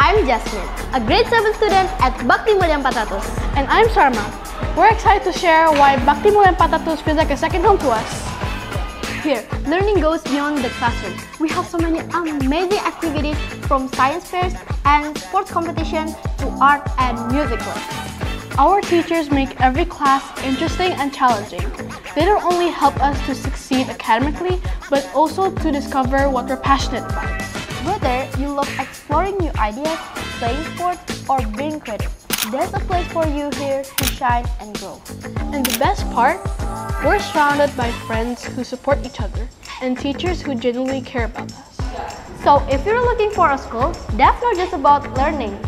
I'm Jasmine, a grade 7 student at Bakti Mulia 400. And I'm Sharma. We're excited to share why Bakti Mulia 400 feels like a second home to us. Here, learning goes beyond the classroom. We have so many amazing activities, from science fairs and sports competition to art and music clubs. Our teachers make every class interesting and challenging. They don't only help us to succeed academically, but also to discover what we're passionate about. Whether you love exploring new ideas, playing sports, or being creative, there's a place for you here to shine and grow. And the best part, we're surrounded by friends who support each other and teachers who genuinely care about us. So if you're looking for a school that's not just about learning,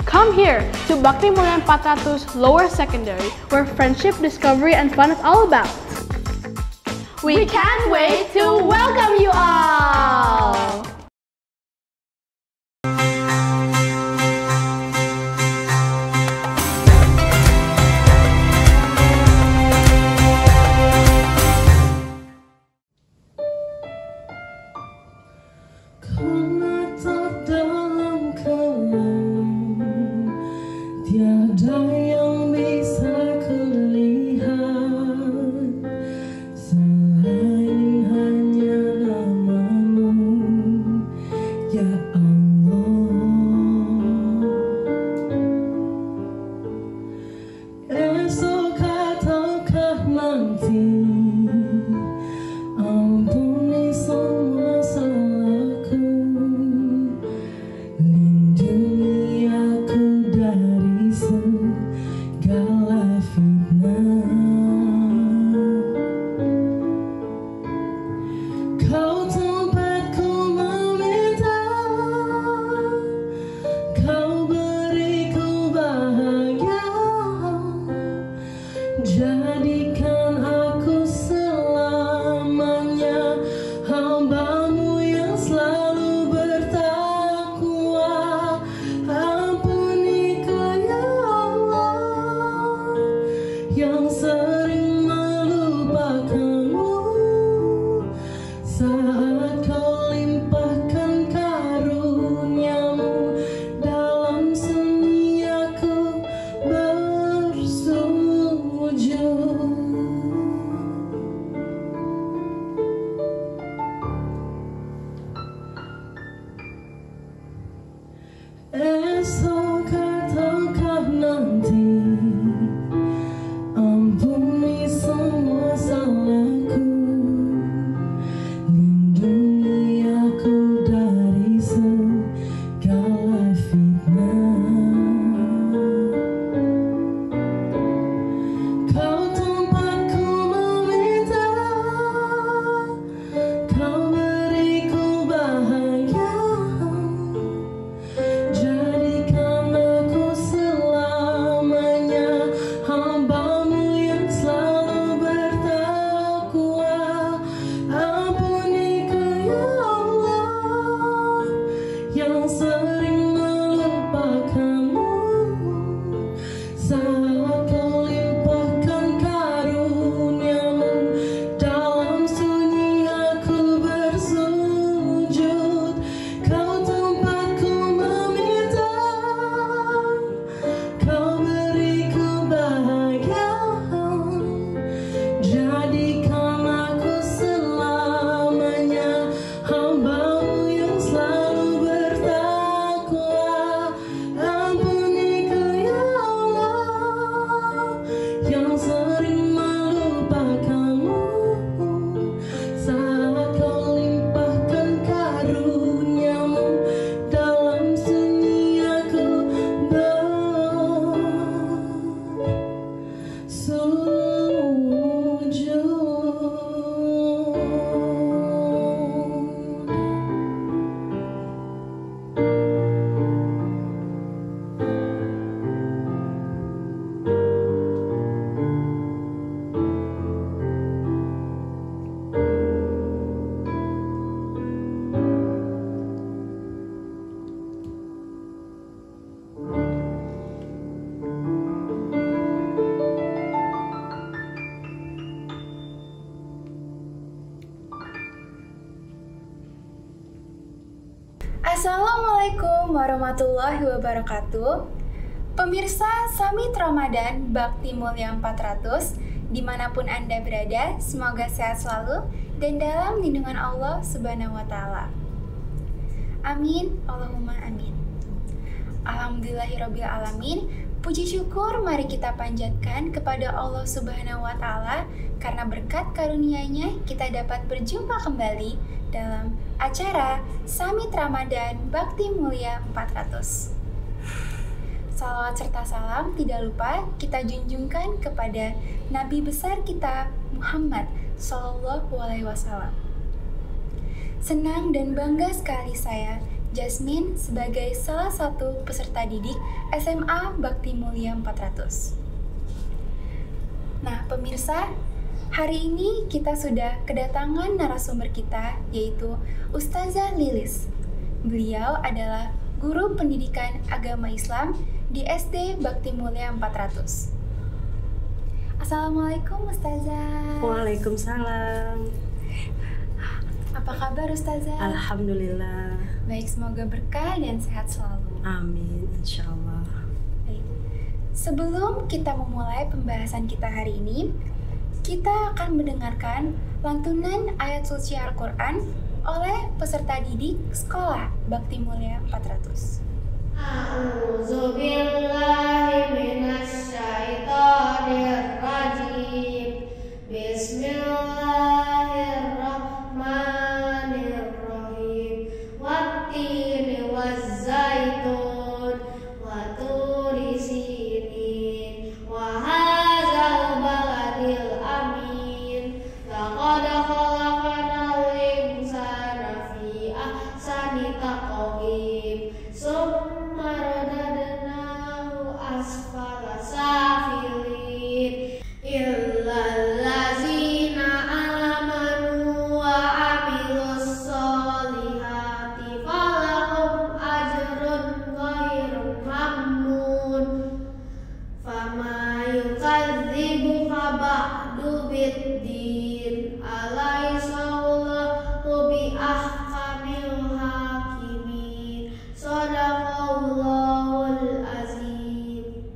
come here to Bakti Mulia 400 Lower Secondary, where friendship, discovery, and fun is all about. we can't wait to welcome you all! Tiada yang bisa kulihat selain hanya namamu, ya Allah. Esok ataukah nanti, ampuni semua salahku, lindungi aku dari segala fitnah. Kau tempatku meminta, kau beriku bahagia, jadikan aku selamanya hamba-Mu yang selalu bertakwa. Ampuniku ya Allah, yang sering melupakan-Mu saat Kau limpahkan karunia-Mu dalam seni aku bersujud. Esok ataukah nanti, ampuni semua salahku, lindungi aku dari segala fitnah. Kau tempatku meminta, kau beriku bahagia, jadikan warahmatullahi wabarakatuh. Pemirsa Summit Ramadan Bakti Mulia 400, dimanapun Anda berada, semoga sehat selalu dan dalam lindungan Allah Subhanahu wa Ta'ala. Amin, Allahumma amin. Alhamdulillahirabbil alamin. Puji syukur mari kita panjatkan kepada Allah Subhanahu wa Ta'ala karena berkat karunia-Nya kita dapat berjumpa kembali dalam acara Summit Ramadan Bakti Mulia 400. Salawat serta salam tidak lupa kita junjungkan kepada Nabi besar kita Muhammad Sallallahu Alaihi Wasallam. Senang dan bangga sekali saya, Jasmine, sebagai salah satu peserta didik SMA Bakti Mulia 400. Nah, pemirsa, hari ini kita sudah kedatangan narasumber kita, yaitu Ustazah Lilis. Beliau adalah guru pendidikan agama Islam di SD Bakti Mulia 400. Assalamualaikum Ustazah. Waalaikumsalam. Apa kabar Ustazah? Alhamdulillah. Baik, semoga berkah dan sehat selalu. Amin, insya Allah. Baik. Sebelum kita memulai pembahasan kita hari ini, kita akan mendengarkan lantunan ayat suci Al-Quran oleh peserta didik sekolah Bakti Mulia 400. A'udzu billahi minasy syaithanir rajim. Bismillahirrahmanirrahim. Wattini wazzaitun wa turi sinin wa hadzal baladil amin. Laqad khalaqnal insana fi ahsani taqwim. Summa radadnahu asfala safilin. Illal ladzina amanu wa amilus solihati falahum ajrun ghairu mamnun. Fama yukadzibuka ba'du biddin. Alaihissallahu bi ahkamil hakimin. Sadaqallahul azim.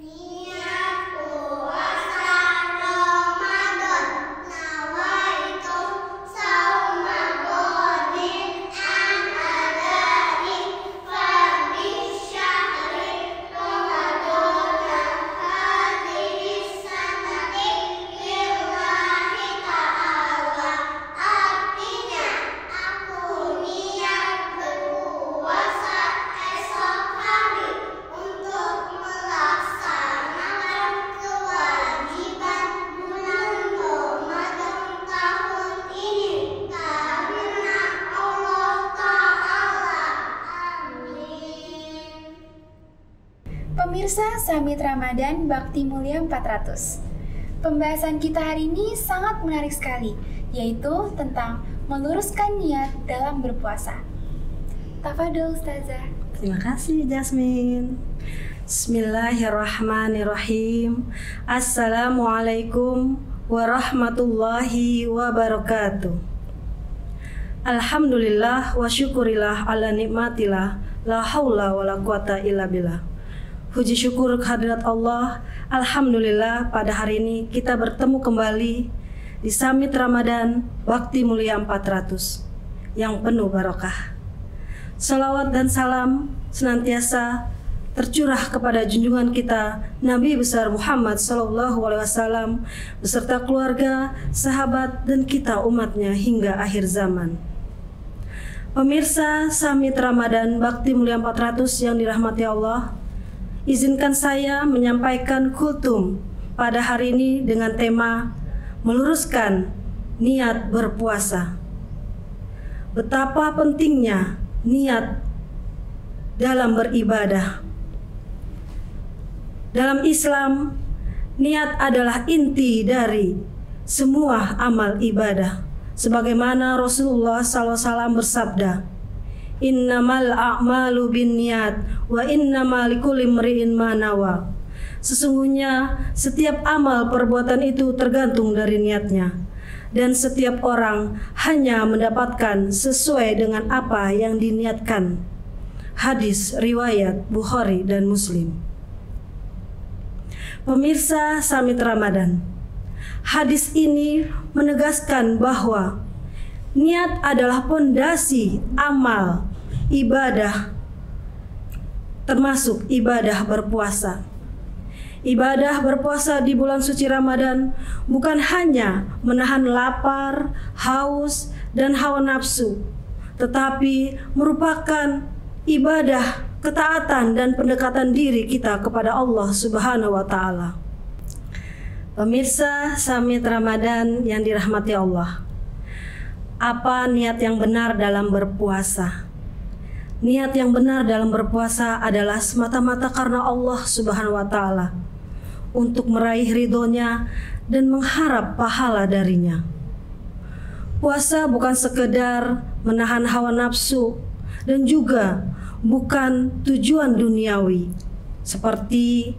Niat puasa Ramadan, nawaitu sauma godin an adari fardi syahri Ramadan hadhihi sanati lillahi ta'ala. Artinya aku niat berpuasa esok hari untuk melaksanakan kewajiban bulan Ramadan tahun ini karena Allah Ta'ala. Amin. Pemirsa Summit Ramadan Bakti Mulia 400. Pembahasan kita hari ini sangat menarik sekali, yaitu tentang meluruskan niat dalam berpuasa. Tafadhol Ustazah. Terima kasih Jasmine. Bismillahirrahmanirrahim. Assalamualaikum warahmatullahi wabarakatuh. Alhamdulillah wa syukurillah ala nikmatillah, la haula wa la quwata illa billah. Puji syukur kehadirat Allah. Alhamdulillah pada hari ini kita bertemu kembali di Summit Ramadan Bakti Mulia 400 yang penuh barokah. Salawat dan salam senantiasa tercurah kepada junjungan kita Nabi besar Muhammad SAW beserta keluarga, sahabat, dan kita umatnya hingga akhir zaman. Pemirsa Summit Ramadan Bakti Mulia 400 yang dirahmati Allah, izinkan saya menyampaikan kultum pada hari ini dengan tema meluruskan niat berpuasa. Betapa pentingnya niat dalam beribadah. Dalam Islam, niat adalah inti dari semua amal ibadah. Sebagaimana Rasulullah SAW bersabda, Innamal a'malu binniyat wa innamal likulli imri'in ma nawa. Sesungguhnya setiap amal perbuatan itu tergantung dari niatnya, dan setiap orang hanya mendapatkan sesuai dengan apa yang diniatkan. Hadis riwayat Bukhari dan Muslim. Pemirsa Summit Ramadan, hadis ini menegaskan bahwa niat adalah pondasi amal ibadah, termasuk ibadah berpuasa. Ibadah berpuasa di bulan suci Ramadan bukan hanya menahan lapar, haus, dan hawa nafsu, tetapi merupakan ibadah, ketaatan, dan pendekatan diri kita kepada Allah Subhanahu wa Ta'ala. Pemirsa Summit Ramadan yang dirahmati Allah, apa niat yang benar dalam berpuasa? Niat yang benar dalam berpuasa adalah semata-mata karena Allah Subhanahu wa Ta'ala, untuk meraih ridhonya dan mengharap pahala darinya. Puasa bukan sekedar menahan hawa nafsu dan juga bukan tujuan duniawi seperti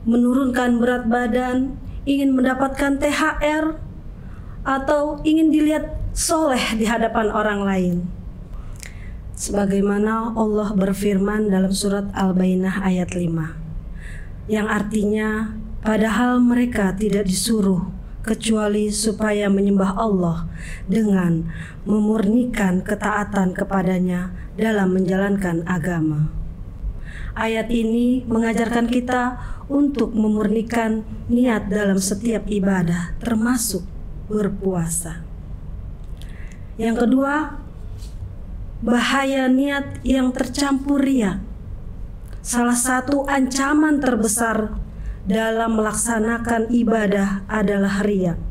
menurunkan berat badan, ingin mendapatkan THR, atau ingin dilihat soleh di hadapan orang lain. Sebagaimana Allah berfirman dalam surat Al-Bayyinah ayat 5, yang artinya padahal mereka tidak disuruh kecuali supaya menyembah Allah dengan memurnikan ketaatan kepadanya dalam menjalankan agama. Ayat ini mengajarkan kita untuk memurnikan niat dalam setiap ibadah, termasuk berpuasa. Yang kedua, bahaya niat yang tercampur ria. Salah satu ancaman terbesar dalam melaksanakan ibadah adalah ria,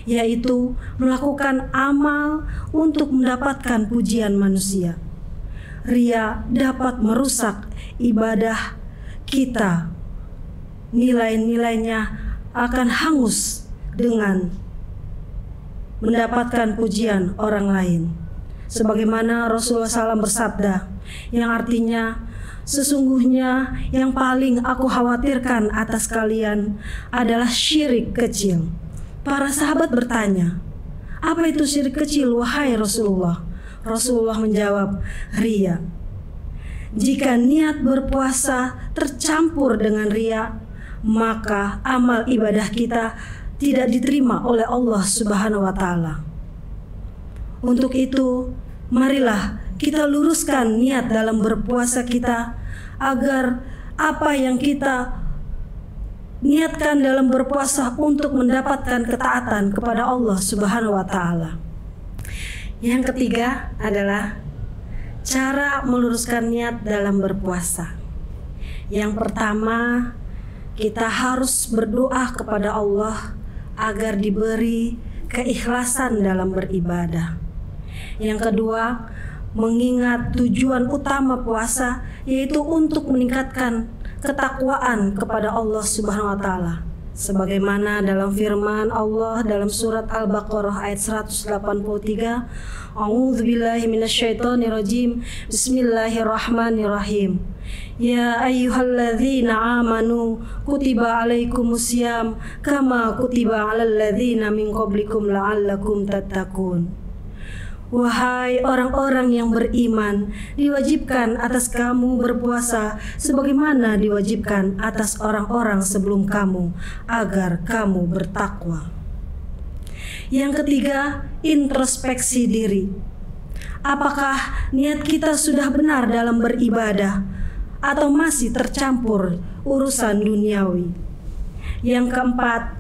yaitu melakukan amal untuk mendapatkan pujian manusia. Ria dapat merusak ibadah kita. Nilai-nilainya akan hangus dengan mendapatkan pujian orang lain. Sebagaimana Rasulullah SAW bersabda, yang artinya, sesungguhnya yang paling aku khawatirkan atas kalian adalah syirik kecil. Para sahabat bertanya, apa itu syirik kecil wahai Rasulullah? Rasulullah menjawab, ria. Jika niat berpuasa tercampur dengan ria, maka amal ibadah kita tidak diterima oleh Allah Subhanahu wa Ta'ala. Untuk itu, marilah kita luruskan niat dalam berpuasa kita, agar apa yang kita niatkan dalam berpuasa untuk mendapatkan ketaatan kepada Allah Subhanahu wa Ta'ala. Yang ketiga adalah cara meluruskan niat dalam berpuasa. Yang pertama, kita harus berdoa kepada Allah agar diberi keikhlasan dalam beribadah. Yang kedua, mengingat tujuan utama puasa, yaitu untuk meningkatkan ketakwaan kepada Allah Subhanahu wa Ta'ala. Sebagaimana dalam firman Allah dalam surat Al-Baqarah ayat 183, A'udzubillahi minasyaitonirrajim, Bismillahirrahmanirrahim. Ya ayyuhalladzina amanu kutiba alaikumusiyam kama kutiba alal ladzina min qablikum la'allakum tattaqun. Wahai orang-orang yang beriman, diwajibkan atas kamu berpuasa sebagaimana diwajibkan atas orang-orang sebelum kamu, agar kamu bertakwa. Yang ketiga, introspeksi diri. Apakah niat kita sudah benar dalam beribadah atau masih tercampur urusan duniawi? Yang keempat,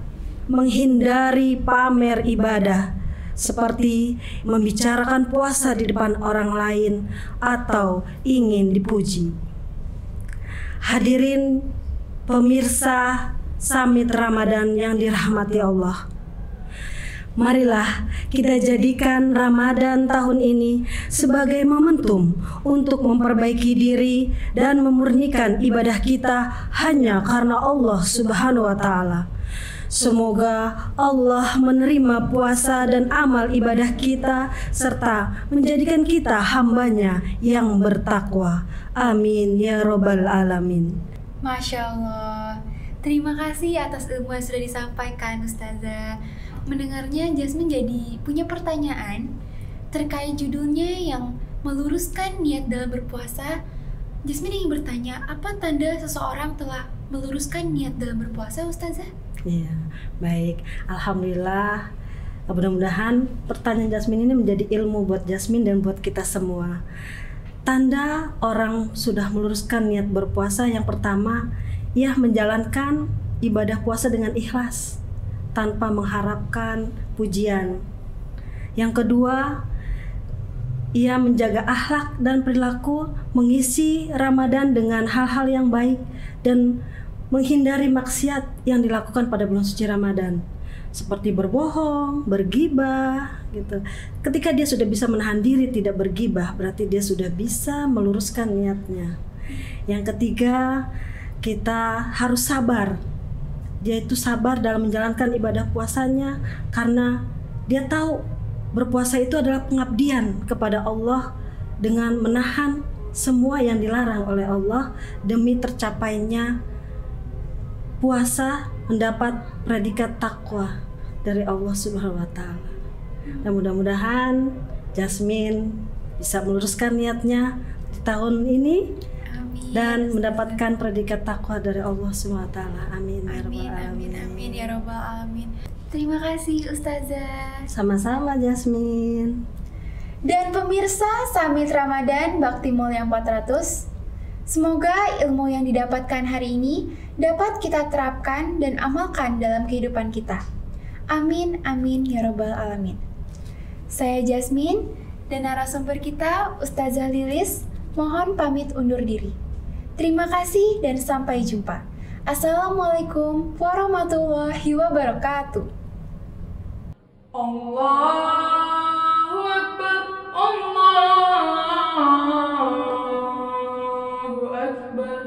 menghindari pamer ibadah, seperti membicarakan puasa di depan orang lain atau ingin dipuji. Hadirin pemirsa Summit Ramadan yang dirahmati Allah, marilah kita jadikan Ramadan tahun ini sebagai momentum untuk memperbaiki diri dan memurnikan ibadah kita hanya karena Allah Subhanahu wa Ta'ala. Semoga Allah menerima puasa dan amal ibadah kita serta menjadikan kita hambanya yang bertakwa. Amin ya robbal alamin. Masya Allah. Terima kasih atas ilmu yang sudah disampaikan Ustazah. Mendengarnya Jasmine jadi punya pertanyaan terkait judulnya yang meluruskan niat dalam berpuasa, Jasmine ingin bertanya, apa tanda seseorang telah meluruskan niat dalam berpuasa, Ustazah? Iya, baik. Alhamdulillah. Mudah-mudahan pertanyaan Jasmine ini menjadi ilmu buat Jasmine dan buat kita semua. Tanda orang sudah meluruskan niat berpuasa, yang pertama, ia menjalankan ibadah puasa dengan ikhlas tanpa mengharapkan pujian. Yang kedua, ia menjaga akhlak dan perilaku, mengisi Ramadan dengan hal-hal yang baik dan menghindari maksiat yang dilakukan pada bulan suci Ramadan, seperti berbohong, bergibah gitu. Ketika dia sudah bisa menahan diri tidak bergibah, berarti dia sudah bisa meluruskan niatnya. Yang ketiga, kita harus sabar. Dia itu sabar dalam menjalankan ibadah puasanya karena dia tahu berpuasa itu adalah pengabdian kepada Allah dengan menahan semua yang dilarang oleh Allah demi tercapainya puasa mendapat predikat takwa dari Allah Subhanahu wa taala. Dan mudah-mudahan Jasmine bisa meluruskan niatnya di tahun ini. Amin. Dan mendapatkan predikat takwa dari Allah Subhanahu wa taala. Amin ya rabbal Amin, amin, alamin. amin ya robbal alamin. Terima kasih Ustazah. Sama-sama Jasmine. Dan pemirsa Summit Ramadan Bakti Mulia 400, semoga ilmu yang didapatkan hari ini dapat kita terapkan dan amalkan dalam kehidupan kita. Amin, amin ya robbal alamin. Saya Jasmine dan narasumber kita Ustazah Lilis mohon pamit undur diri. Terima kasih dan sampai jumpa. Assalamualaikum warahmatullahi wabarakatuh. Allahu Akbar, Allahu Akbar,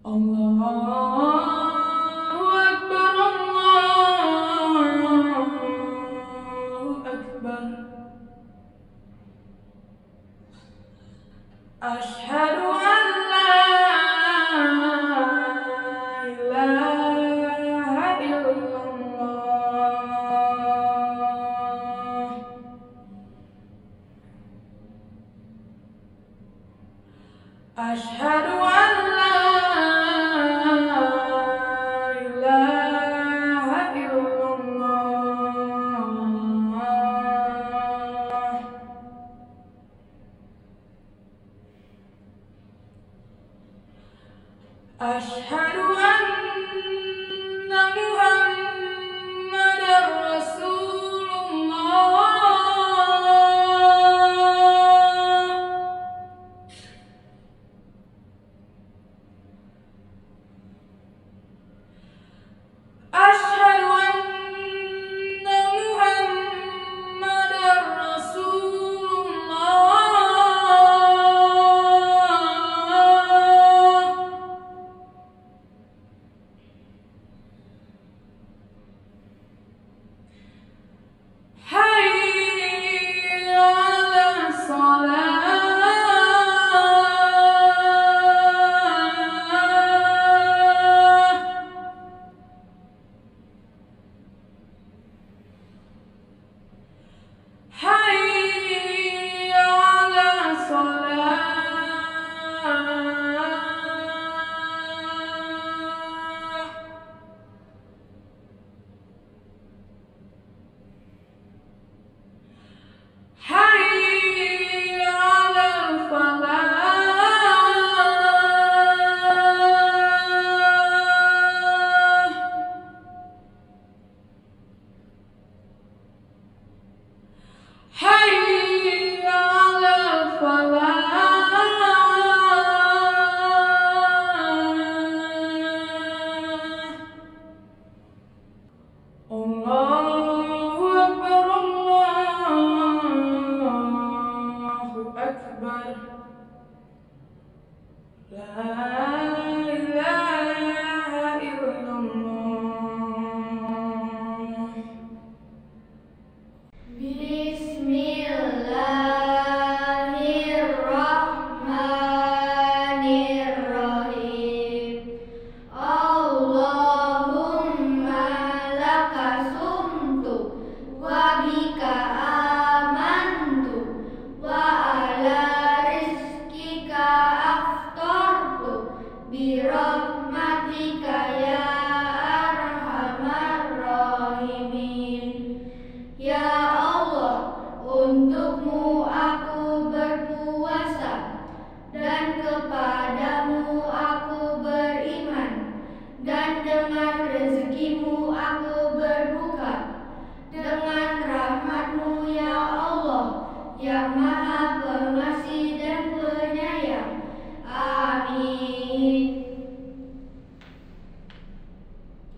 Allahu Akbar, Allahu Akbar. Asyhadu an la ilaha illallah. Asyhadu an la ilaha illallah. Asyhadu anna Muhammadar Rasulullah. Asyhadu anna Muhammadar Rasulullah. Hayya 'alas shalah. Hayya 'alas shalah. Hayya 'alal falah. Hayya 'alal falah. Allahu Akbar, Allahu Akbar. La